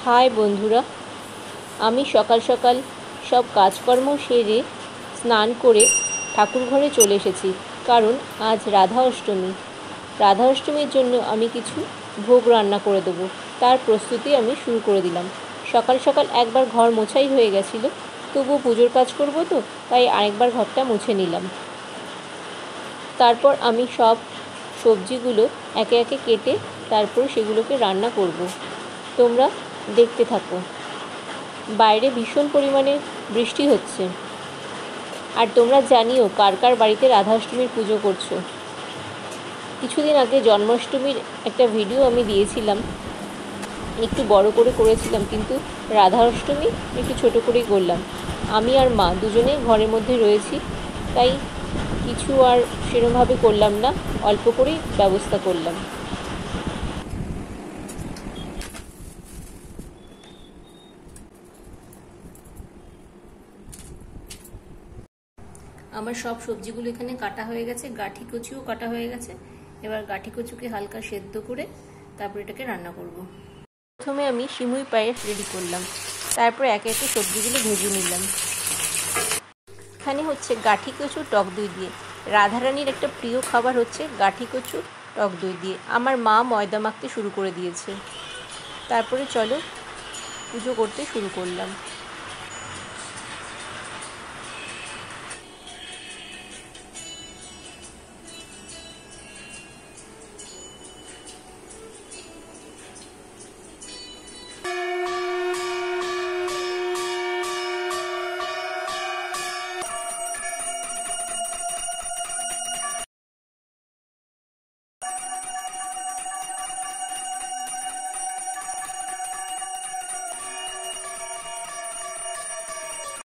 High বন্ধুরা, আমি সকাল সকাল সব কাজকর্ম সেরে স্নান করে ঠাকুর ঘরে চলে এসেছি, কারণ আজ রাধা অষ্টমী। রাধা অষ্টমীর জন্য আমি কিছু ভোগ রান্না করে দেবো, তার প্রস্তুতি আমি শুরু করে দিলাম। সকাল সকাল একবার ঘর মোছাই হয়ে গেছিলো, তবুও পুজোর কাজ করব তো, তাই আরেকবার ঘরটা মুছে নিলাম। তারপর আমি সব সবজিগুলো একে একে কেটে তারপর সেগুলোকে রান্না করব। তোমরা দেখতে থাকো। বাইরে ভীষণ পরিমাণে বৃষ্টি হচ্ছে, আর তোমরা জানিও কার কার বাড়িতে রাধা অষ্টমীর পুজো করছো। কিছুদিন আগে জন্মাষ্টমীর একটা ভিডিও আমি দিয়েছিলাম, একটু বড় করে করেছিলাম, কিন্তু রাধা অষ্টমী একটু ছোট করেই করলাম। আমি আর মা দুজনেই ঘরের মধ্যে রয়েছি, তাই কিছু আর সেরকমভাবে করলাম না, অল্প করেই ব্যবস্থা করলাম। আমার সব সবজিগুলো এখানে কাটা হয়ে গেছে, গাঠি কচুও কাটা হয়ে গেছে। এবার গাঠি কচুকে হালকা সেদ্ধ করে তারপর এটাকে রান্না করব। প্রথমে আমি সিমুই পায়েস রেডি করলাম, তারপর একে একে সবজিগুলো ভেজে নিলাম। এখানে হচ্ছে গাঠি কচু টক দই দিয়ে। রাধারানীর একটা প্রিয় খাবার হচ্ছে গাঠি কচু টক দই দিয়ে। আমার মা ময়দা মাখতে শুরু করে দিয়েছে। তারপরে চলো পুজো করতে শুরু করলাম।